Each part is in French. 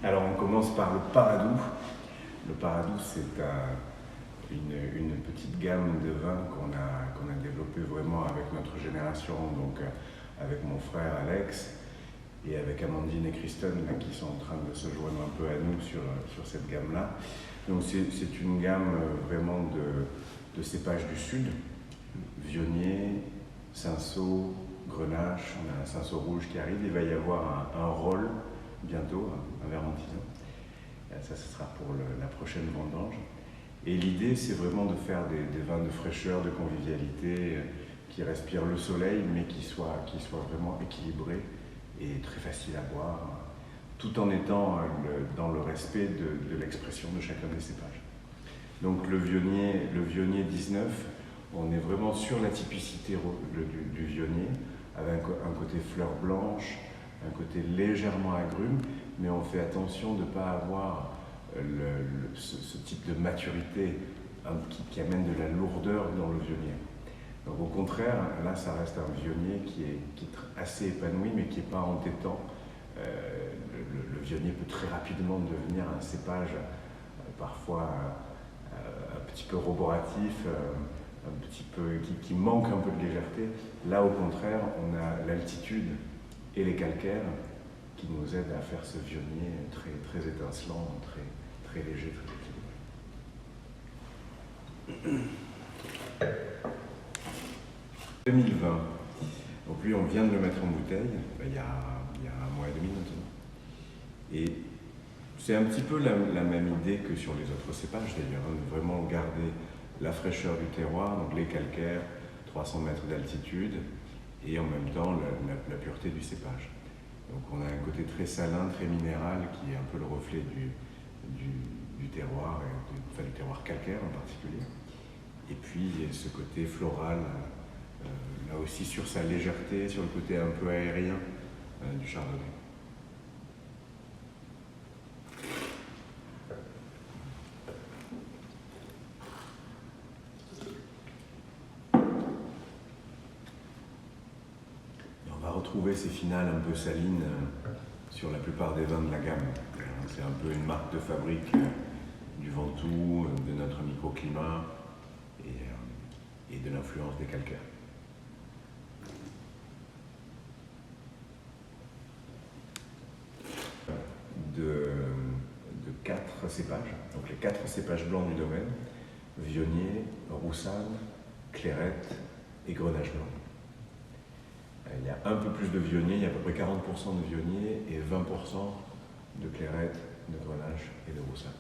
Alors on commence par le Paradou. Le Paradou, c'est une petite gamme de vins qu'on a développé vraiment avec notre génération, donc avec mon frère Alex et avec Amandine et Kristen là, qui sont en train de se joindre un peu à nous sur cette gamme-là. Donc c'est une gamme vraiment de cépages du sud, Viognier, Cinsault, Grenache. On a un Cinsault rouge qui arrive. Il va y avoir un rôle bientôt, un Vermentino. Ça, ce sera pour la prochaine vendange. Et l'idée, c'est vraiment de faire des vins de fraîcheur, de convivialité, qui respirent le soleil, mais qui soient vraiment équilibrés et très faciles à boire, tout en étant dans le respect de l'expression de chacun des cépages. Donc le Viognier 19, on est vraiment sur la typicité du Viognier, avec un côté fleur blanche, un côté légèrement agrume, mais on fait attention de ne pas avoir ce type de maturité qui amène de la lourdeur dans le Viognier. Donc au contraire, là ça reste un Viognier qui est assez épanoui, mais qui n'est pas entêtant. Le Viognier peut très rapidement devenir un cépage parfois un petit peu roboratif, un petit peu, qui manque un peu de légèreté. Là au contraire, on a l'altitude et les calcaires qui nous aident à faire ce Viognier très, très étincelant, très léger, très équilibré. 2020. Donc lui, on vient de le mettre en bouteille, il y a un mois et demi maintenant. Et c'est un petit peu la même idée que sur les autres cépages d'ailleurs, de vraiment garder la fraîcheur du terroir, donc les calcaires, 300 mètres d'altitude, et en même temps la pureté du cépage. Donc on a un côté très salin, très minéral, qui est un peu le reflet du terroir, du terroir calcaire en particulier. Et puis ce côté floral, là aussi sur sa légèreté, sur le côté un peu aérien du chardonnay. On va retrouver ces finales un peu salines sur la plupart des vins de la gamme. C'est un peu une marque de fabrique du Ventoux, de notre microclimat et de l'influence des calcaires. De 4 cépages, donc les 4 cépages blancs du domaine, Viognier, Roussanne, Clairette et Grenache blanc. Il y a un peu plus de Viognier, il y a à peu près 40% de Viognier et 20% de Clairette, de Grenache et de Roussanne.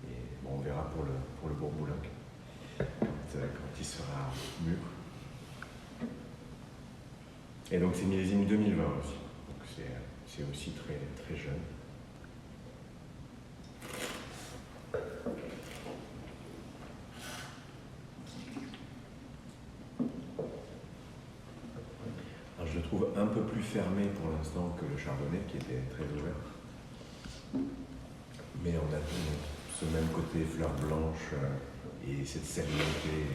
Et bon, on verra pour le Bourbouloc, quand il sera mûr. Et donc c'est millésime 2020 aussi, donc c'est aussi très, très jeune. Alors je le trouve un peu plus fermé pour l'instant que le chardonnay qui était très ouvert. Mais on a ce même côté fleur blanche et cette salinité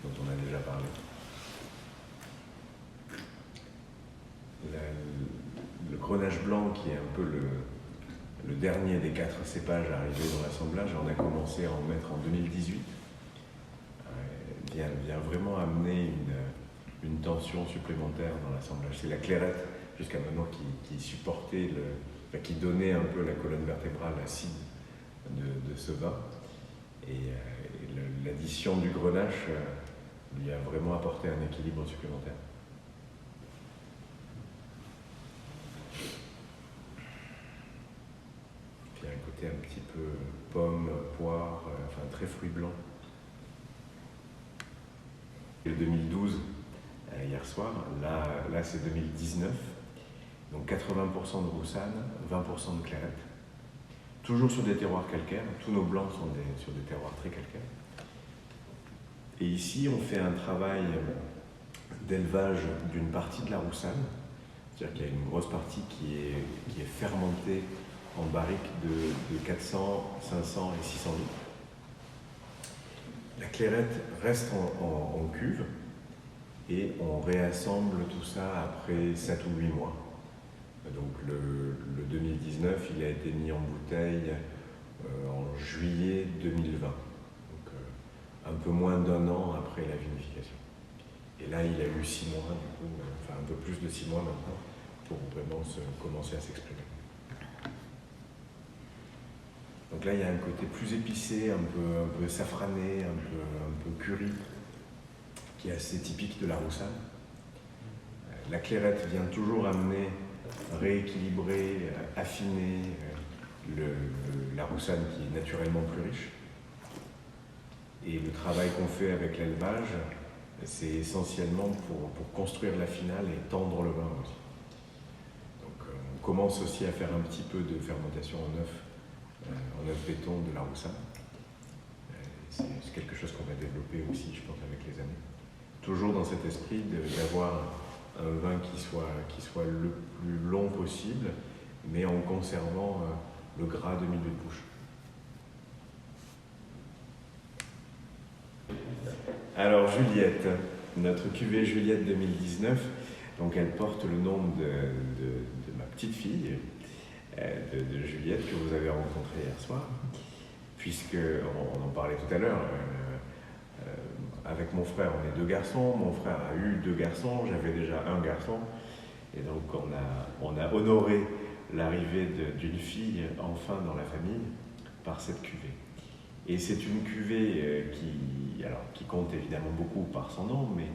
dont on a déjà parlé. Le Grenache blanc, qui est un peu le dernier des 4 cépages arrivés dans l'assemblage, on a commencé à en mettre en 2018, vient vraiment amener une tension supplémentaire dans l'assemblage. C'est la Clairette, jusqu'à maintenant, qui supportait, qui donnait un peu la colonne vertébrale acide de ce vin. Et l'addition du Grenache lui a vraiment apporté un équilibre supplémentaire. Il y a un côté un petit peu pomme, poire, enfin très fruit blanc. Le 2012, hier soir, là c'est 2019, donc 80% de Roussanne, 20% de Clairette. Toujours sur des terroirs calcaires, tous nos blancs sont sur des terroirs très calcaires. Et ici, on fait un travail d'élevage d'une partie de la Roussanne, c'est-à-dire qu'il y a une grosse partie qui est fermentée en barriques de 400, 500 et 600 litres. La Clairette reste en cuve et on réassemble tout ça après 7 ou 8 mois. Donc le 2019, il a été mis en bouteille en juillet 2020, donc un peu moins d'1 an après la vinification. Et là, il a eu 6 mois, du coup, enfin un peu plus de 6 mois maintenant, pour vraiment commencer à s'exprimer. Donc là, il y a un côté plus épicé, un peu safrané, un peu curry, qui est assez typique de la Roussanne. La clairette vient toujours amener, rééquilibrer, affiner la Roussanne qui est naturellement plus riche. Et le travail qu'on fait avec l'élevage, c'est essentiellement pour construire la finale et tendre le vin aussi. Donc on commence aussi à faire un petit peu de fermentation en œuf béton de la Roussanne. C'est quelque chose qu'on va développer aussi, je pense, avec les années. Toujours dans cet esprit d'avoir un vin qui soit le plus long possible, mais en conservant le gras de milieu de bouche. Alors Juliette, notre cuvée Juliette 2019, donc elle porte le nom de ma petite fille, de Juliette, que vous avez rencontrée hier soir, puisqu'on en parlait tout à l'heure. Avec mon frère, on est 2 garçons, mon frère a eu 2 garçons, j'avais déjà un garçon, et donc on a honoré l'arrivée d'une fille enfin dans la famille par cette cuvée. Et c'est une cuvée qui compte évidemment beaucoup par son nom, mais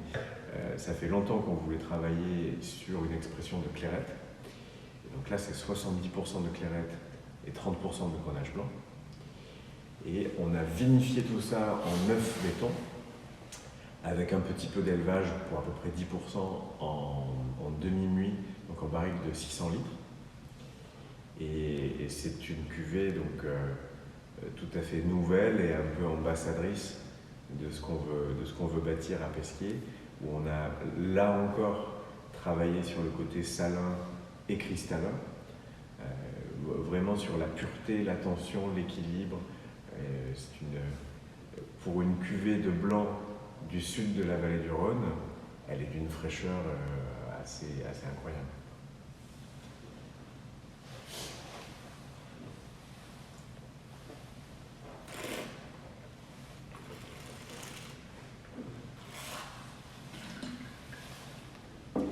ça fait longtemps qu'on voulait travailler sur une expression de clairette. Et donc là, c'est 70% de clairette et 30% de grenache blanc. Et on a vinifié tout ça en œuf béton, avec un petit peu d'élevage pour à peu près 10% en demi-muit, donc en barrique de 600 litres. Et c'est une cuvée donc, tout à fait nouvelle et un peu ambassadrice de ce qu'on veut bâtir à Pesquier, où on a là encore travaillé sur le côté salin et cristallin, vraiment sur la pureté, l'attention, l'équilibre. Pour une cuvée de blanc du sud de la vallée du Rhône, elle est d'une fraîcheur assez incroyable.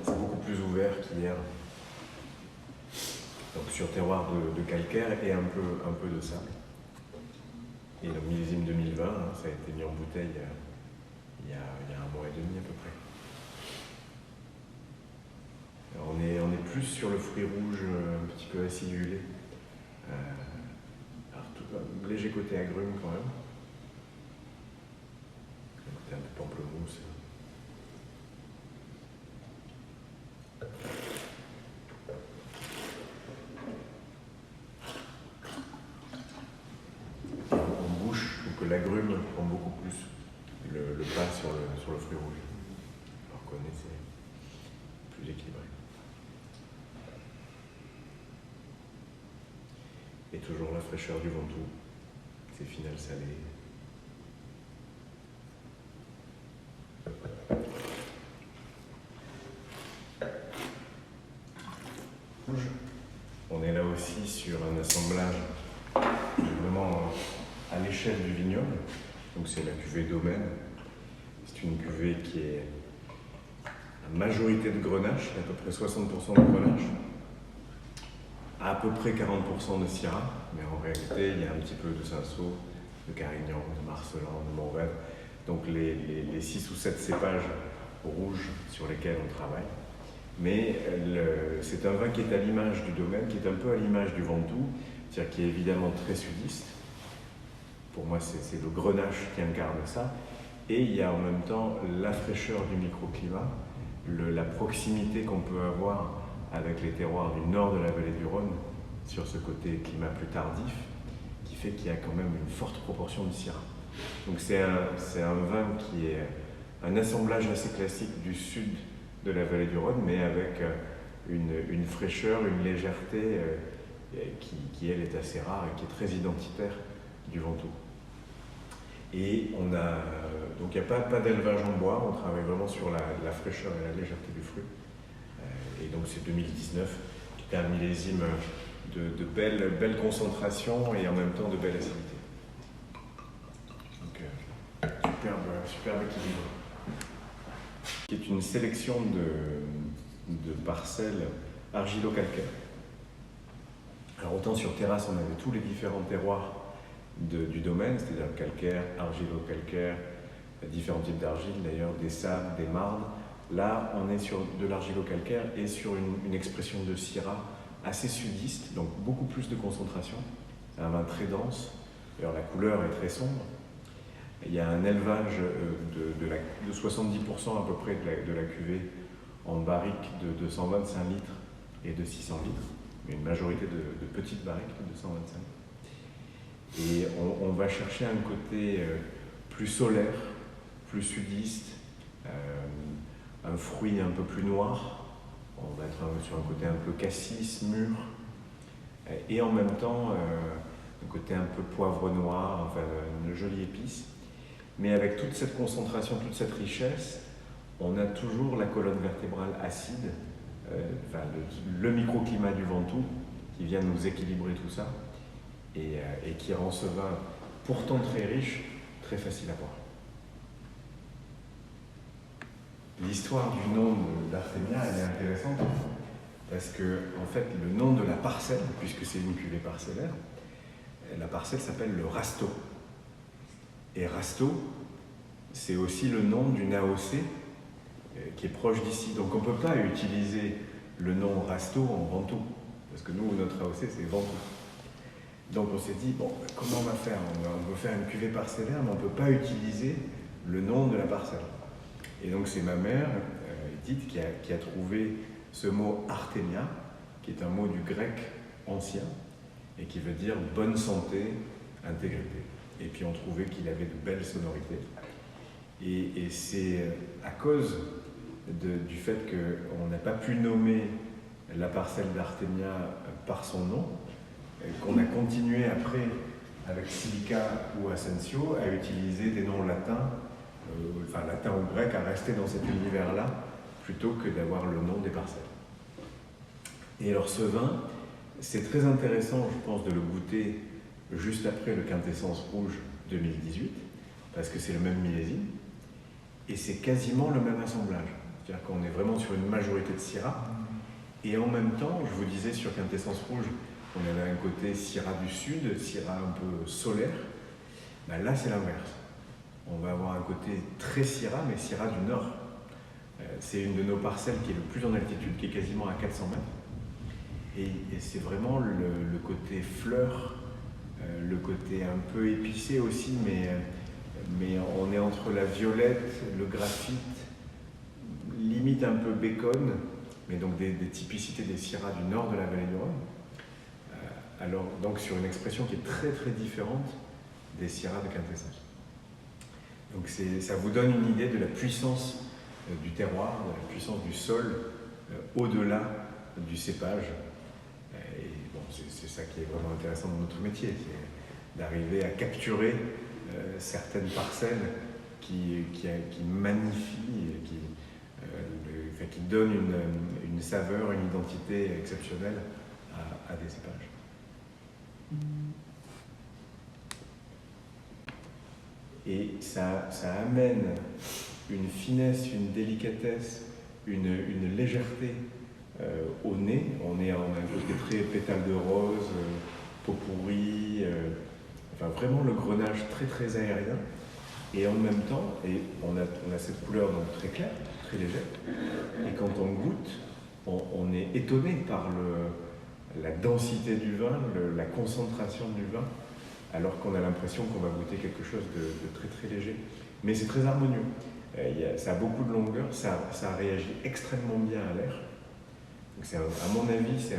C'est beaucoup plus ouvert qu'hier. Donc sur terroir de calcaire et un peu de sable. Et le millésime 2020, ça a été mis en bouteille il y a 1 mois et demi à peu près. Alors on est plus sur le fruit rouge un petit peu acidulé. Un léger côté agrume quand même. Un côté un peu pamplemousse. En bouche, je trouve que l'agrume prend beaucoup plus le pas sur le fruit rouge. Alors qu'on est plus équilibré. Et toujours la fraîcheur du Ventoux, ces finales salées. On est là aussi sur un assemblage vraiment à l'échelle du vignoble. Donc c'est la cuvée Domaine. C'est une cuvée qui est à majorité de grenache, à peu près 60% de grenache, à peu près 40% de Syrah, mais en réalité il y a un petit peu de Cinsault, de Carignan, de Marcelin, de Mourvèdre. Donc les 6 ou 7 cépages rouges sur lesquels on travaille. Mais c'est un vin qui est à l'image du Domaine, qui est un peu à l'image du Ventoux, c'est-à-dire qui est évidemment très sudiste. Pour moi, c'est le grenache qui incarne ça. Et il y a en même temps la fraîcheur du microclimat, la proximité qu'on peut avoir avec les terroirs du nord de la vallée du Rhône, sur ce côté climat plus tardif, qui fait qu'il y a quand même une forte proportion de Syrah. Donc c'est un vin qui est un assemblage assez classique du sud de la vallée du Rhône, mais avec une fraîcheur, une légèreté qui elle, est assez rare et qui est très identitaire du Ventoux. Et donc il n'y a pas d'élevage en bois, on travaille vraiment sur la fraîcheur et la légèreté du fruit. Et donc c'est 2019, C'était un millésime de belle concentration et en même temps de belle acidité. Donc, superbe équilibre. Qui est une sélection de parcelles argilo-calcaires. Alors autant sur terrasse, on avait tous les différents terroirs du domaine, c'est-à-dire calcaire, argilo-calcaire, différents types d'argile d'ailleurs, des sables, des marnes. Là, on est sur de l'argilo-calcaire et sur une expression de Syrah assez sudiste, donc beaucoup plus de concentration. C'est un vin très dense, d'ailleurs la couleur est très sombre. Il y a un élevage de 70% à peu près de la cuvée en barriques de 125 litres et de 600 litres, mais une majorité de petites barriques de 225 litres. Et on va chercher un côté plus solaire, plus sudiste, un fruit un peu plus noir. On va être sur un côté un peu cassis, mûr, et en même temps un côté un peu poivre noir, enfin une jolie épice. Mais avec toute cette concentration, toute cette richesse, on a toujours la colonne vertébrale acide, le microclimat du Ventoux qui vient nous équilibrer tout ça et qui rend ce vin pourtant très riche, très facile à boire. L'histoire du nom d'Artemia, elle est intéressante parce que, en fait, le nom de la parcelle, puisque c'est une cuvée parcellaire, la parcelle s'appelle le Rasteau. Et Rasteau, c'est aussi le nom d'une AOC qui est proche d'ici. Donc on ne peut pas utiliser le nom Rasteau en Ventoux, parce que nous, notre AOC, c'est Ventoux. Donc on s'est dit, bon, comment on va faire? On veut faire une cuvée parcellaire, mais on ne peut pas utiliser le nom de la parcelle. Et donc c'est ma mère, Edith, qui a trouvé ce mot Artemia, qui est un mot du grec ancien, et qui veut dire bonne santé, intégrité. Et puis on trouvait qu'il avait de belles sonorités. Et c'est à cause du fait qu'on n'a pas pu nommer la parcelle d'Artemia par son nom, qu'on a continué après, avec Silica ou Asensio, à utiliser des noms latins, latin ou grec, à rester dans cet univers-là, plutôt que d'avoir le nom des parcelles. Et alors ce vin, c'est très intéressant, je pense, de le goûter juste après le Quintessence Rouge 2018, parce que c'est le même millésime, et c'est quasiment le même assemblage. C'est-à-dire qu'on est vraiment sur une majorité de Syrah, et en même temps, je vous disais sur Quintessence Rouge, on avait un côté Syrah du Sud, Syrah un peu solaire. Ben là, c'est l'inverse. On va avoir un côté très Syrah, mais Syrah du Nord. C'est une de nos parcelles qui est le plus en altitude, qui est quasiment à 400 mètres. Et c'est vraiment le côté fleur, le côté un peu épicé aussi, mais on est entre la violette, le graphite, limite un peu bacon, mais donc des typicités des Syrahs du nord de la vallée du Rhône. Alors, donc sur une expression qui est très très différente des Syrahs de Quintessence. Donc ça vous donne une idée de la puissance du terroir, de la puissance du sol, au-delà du cépage. Et bon, c'est ça qui est vraiment intéressant dans notre métier, c'est d'arriver à capturer certaines parcelles qui magnifient, qui donnent une saveur, une identité exceptionnelle à des cépages. Et ça amène une finesse, une délicatesse, une légèreté au nez. On a un côté très pétale de rose, pot pourri, vraiment le grenage très très aérien. Et en même temps, on a cette couleur donc très claire, très légère. Et quand on goûte, on est étonné par la densité du vin, la concentration du vin, alors qu'on a l'impression qu'on va goûter quelque chose de très très léger. Mais c'est très harmonieux. Ça a beaucoup de longueur, ça réagit extrêmement bien à l'air. Donc à mon avis, c'est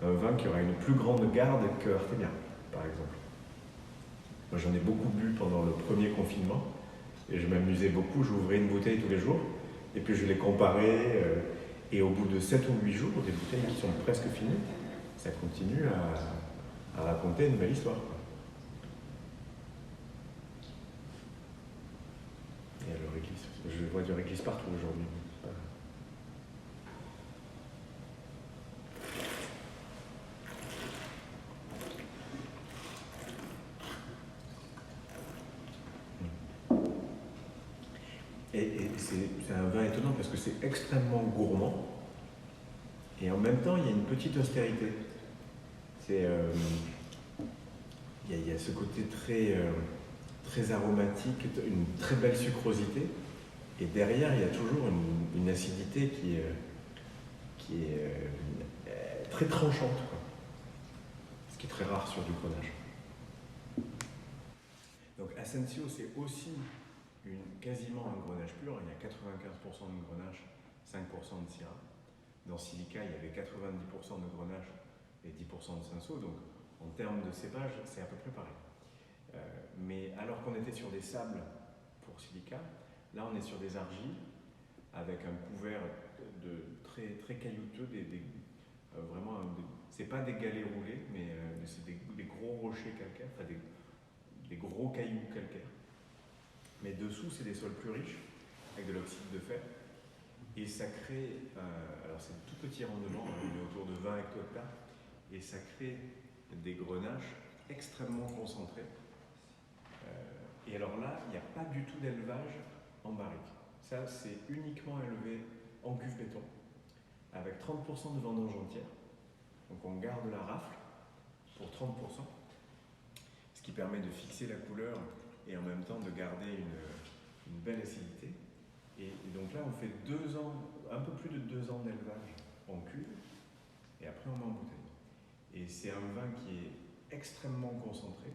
un vin qui aura une plus grande garde que Artemia, par exemple. Moi, j'en ai beaucoup bu pendant le premier confinement, et je m'amusais beaucoup. J'ouvrais une bouteille tous les jours, et puis je les comparais, et au bout de 7 ou 8 jours, des bouteilles qui sont presque finies, ça continue à raconter une belle histoire. Et alors, réglisse, je vois du réglisse partout aujourd'hui. Et c'est un vin étonnant parce que c'est extrêmement gourmand et en même temps il y a une petite austérité. C'est, il y a ce côté très aromatique, une très belle sucrosité et derrière il y a toujours une acidité qui est très tranchante, quoi. Ce qui est très rare sur du Grenache. Donc Asensio c'est aussi quasiment un Grenache pur, il y a 95% de Grenache, 5% de Syrah. Dans Silica, il y avait 90% de Grenache et 10% de Cinsault, donc en termes de cépage, c'est à peu près pareil. Mais alors qu'on était sur des sables pour Silica, là on est sur des argiles avec un couvert très caillouteux, vraiment, c'est pas des galets roulés, mais c'est des gros rochers calcaires, enfin des gros cailloux calcaires. Mais dessous, c'est des sols plus riches, avec de l'oxyde de fer. Et ça crée, alors c'est un tout petit rendement, on est autour de 20 hectoliters, et ça crée des grenaches extrêmement concentrés. Et alors là, il n'y a pas du tout d'élevage en barrique. Ça, c'est uniquement élevé en cuve béton, avec 30% de vendange entière. Donc on garde la rafle pour 30%, ce qui permet de fixer la couleur et en même temps de garder une belle acidité. Et donc là, on fait 2 ans, un peu plus de 2 ans d'élevage en cuve, et après on met en bouteille. Et c'est un vin qui est extrêmement concentré,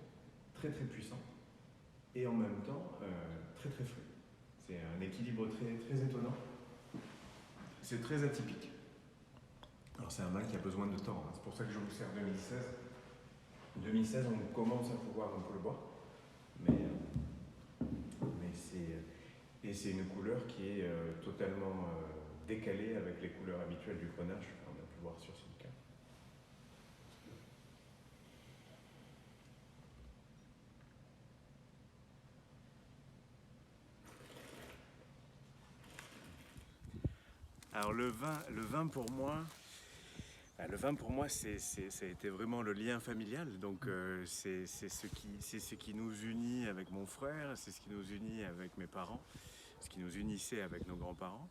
très puissant, et en même temps très frais. C'est un équilibre très étonnant. C'est très atypique. Alors c'est un vin qui a besoin de temps, hein. C'est pour ça que je vous sers 2016. 2016, on commence à pouvoir un peu le boire, mais c'est une couleur qui est totalement décalée avec les couleurs habituelles du Grenache qu'on a pu voir sur Silica. Alors le vin pour moi, ça a été vraiment le lien familial. Donc c'est ce qui nous unit avec mon frère, c'est ce qui nous unit avec mes parents, ce qui nous unissait avec nos grands-parents.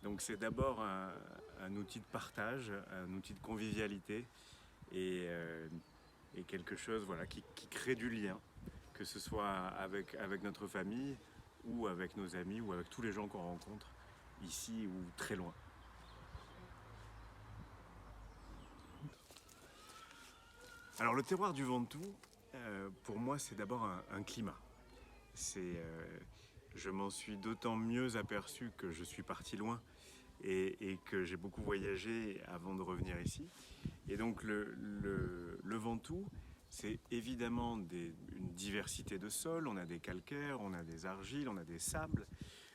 Donc c'est d'abord un outil de partage, un outil de convivialité et quelque chose, voilà, qui crée du lien, que ce soit avec notre famille ou avec nos amis ou avec tous les gens qu'on rencontre ici ou très loin. Alors le terroir du Ventoux, pour moi, c'est d'abord un climat. Je m'en suis d'autant mieux aperçu que je suis parti loin et que j'ai beaucoup voyagé avant de revenir ici. Et donc le Ventoux, c'est évidemment une diversité de sols. On a des calcaires, on a des argiles, on a des sables.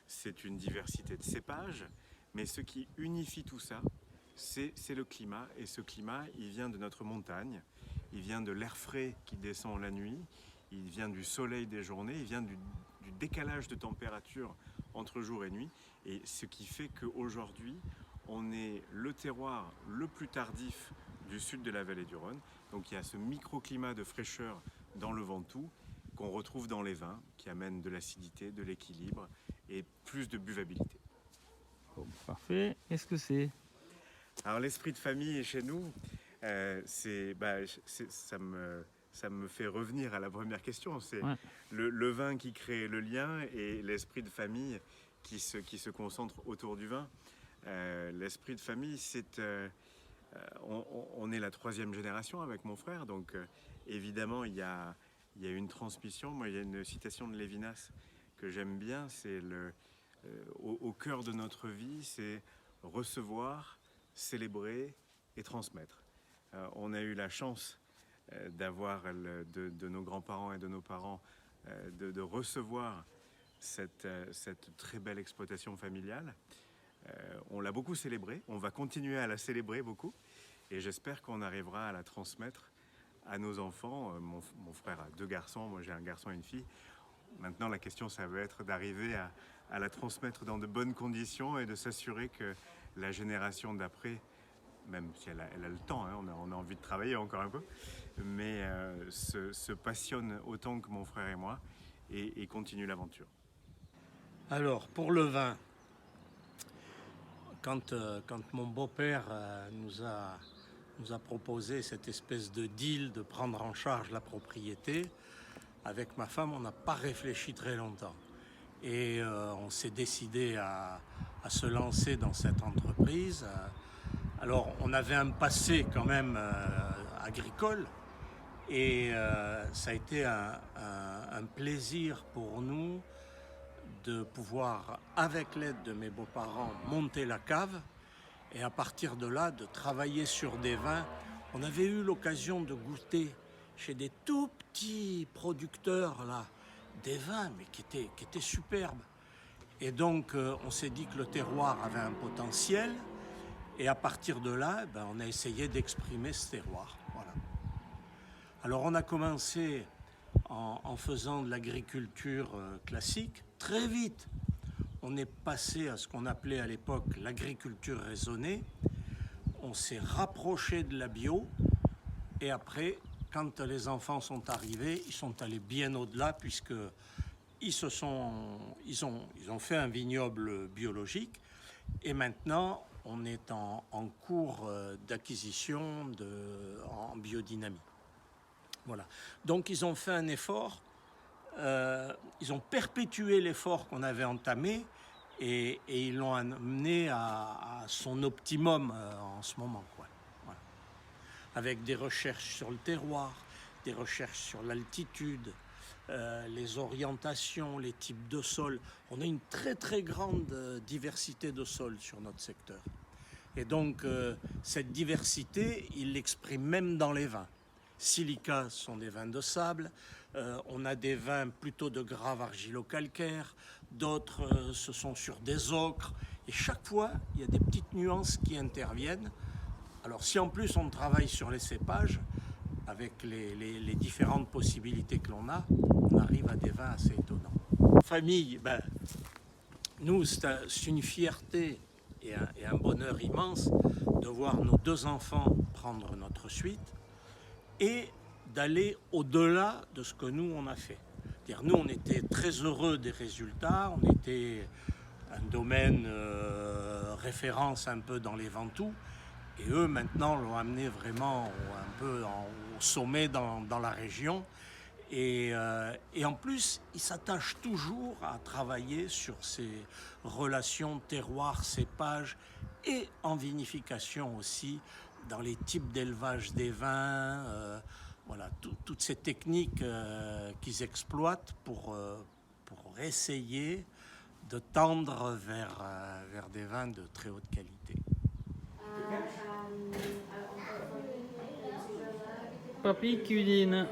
C'est une diversité de cépages. Mais ce qui unifie tout ça, c'est le climat. Et ce climat, il vient de notre montagne. Il vient de l'air frais qui descend la nuit. Il vient du soleil des journées. Il vient du décalage de température entre jour et nuit. Et ce qui fait qu'aujourd'hui, on est le terroir le plus tardif du sud de la vallée du Rhône. Donc il y a ce microclimat de fraîcheur dans le Ventoux qu'on retrouve dans les vins, qui amène de l'acidité, de l'équilibre et plus de buvabilité. Bon, parfait. Qu'est-ce que c'est? Alors l'esprit de famille chez nous, ça me fait revenir à la première question. C'est le vin qui crée le lien et l'esprit de famille qui se concentre autour du vin. L'esprit de famille, on est la 3e génération avec mon frère, donc évidemment il y a une transmission. Moi, il y a une citation de Lévinas que j'aime bien, c'est au cœur de notre vie, c'est recevoir, célébrer et transmettre. On a eu la chance d'avoir de nos grands-parents et de nos parents de recevoir cette très belle exploitation familiale. On l'a beaucoup célébrée, on va continuer à la célébrer beaucoup et j'espère qu'on arrivera à la transmettre à nos enfants. Mon frère a 2 garçons, moi j'ai un garçon et une fille. Maintenant la question ça va être d'arriver à la transmettre dans de bonnes conditions et de s'assurer que la génération d'après, même si elle a le temps, hein, on a envie de travailler encore un peu, mais se passionne autant que mon frère et moi et continue l'aventure. Alors, pour le vin, quand mon beau-père nous a proposé cette espèce de deal de prendre en charge la propriété, avec ma femme, on n'a pas réfléchi très longtemps. Et on s'est décidé à se lancer dans cette entreprise. Alors, on avait un passé quand même agricole. Et ça a été un plaisir pour nous de pouvoir, avec l'aide de mes beaux-parents, monter la cave et à partir de là, de travailler sur des vins. On avait eu l'occasion de goûter chez des tout petits producteurs là, des vins mais qui étaient superbes. Et donc on s'est dit que le terroir avait un potentiel et à partir de là, on a essayé d'exprimer ce terroir. Voilà. Alors on a commencé en faisant de l'agriculture classique. Très vite, on est passé à ce qu'on appelait à l'époque l'agriculture raisonnée. On s'est rapproché de la bio. Et après, quand les enfants sont arrivés, ils sont allés bien au-delà puisqu'ils ont fait un vignoble biologique. Et maintenant, on est en cours d'acquisition en biodynamie. Voilà. Donc ils ont fait un effort, ils ont perpétué l'effort qu'on avait entamé et ils l'ont amené à son optimum en ce moment, quoi. Voilà. Avec des recherches sur le terroir, des recherches sur l'altitude, les orientations, les types de sols. On a une très très grande diversité de sols sur notre secteur. Et donc cette diversité, il l'exprime même dans les vins. Silica sont des vins de sable, on a des vins plutôt de graves argilo-calcaires, d'autres ce sont sur des ocres, et chaque fois il y a des petites nuances qui interviennent. Alors si en plus on travaille sur les cépages, avec les différentes possibilités que l'on a, on arrive à des vins assez étonnants. Famille, nous c'est une fierté et un bonheur immense de voir nos deux enfants prendre notre suite et d'aller au-delà de ce que nous, on a fait. C'est-à-dire, nous, on était très heureux des résultats, on était un domaine référence un peu dans les Ventous, et eux, maintenant, l'ont amené vraiment un peu au sommet dans la région. Et en plus, ils s'attachent toujours à travailler sur ces relations terroir-cépage et en vinification aussi, dans les types d'élevage des vins, voilà, toutes ces techniques qu'ils exploitent pour essayer de tendre vers des vins de très haute qualité. Papy cuisine.